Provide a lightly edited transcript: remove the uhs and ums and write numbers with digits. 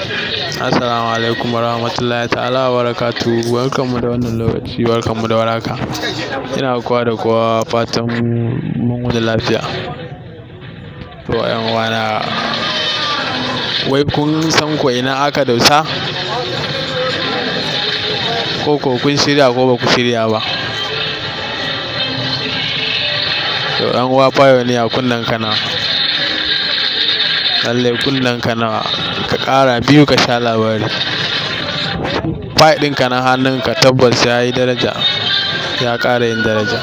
Assalamu alaikum warahmatullahi ta'ala wa barakatuhu. Barkanmu da wannan lokaci, barkanmu da warhaka. Ina kowa da kowa fatan mun wuni lafiya. To 'yan uwana, wai kun san ko ina aka dosa? Ko kun shirya ko ba ku shirya ba? To 'yan uwa Pioneer kunnen ka nawa? Lallai kunnen ka nawa? Ka ƙara biyu ka sha labari. File ɗinka na hannunka tabbas ya yi daraja, ya ƙara yin daraja.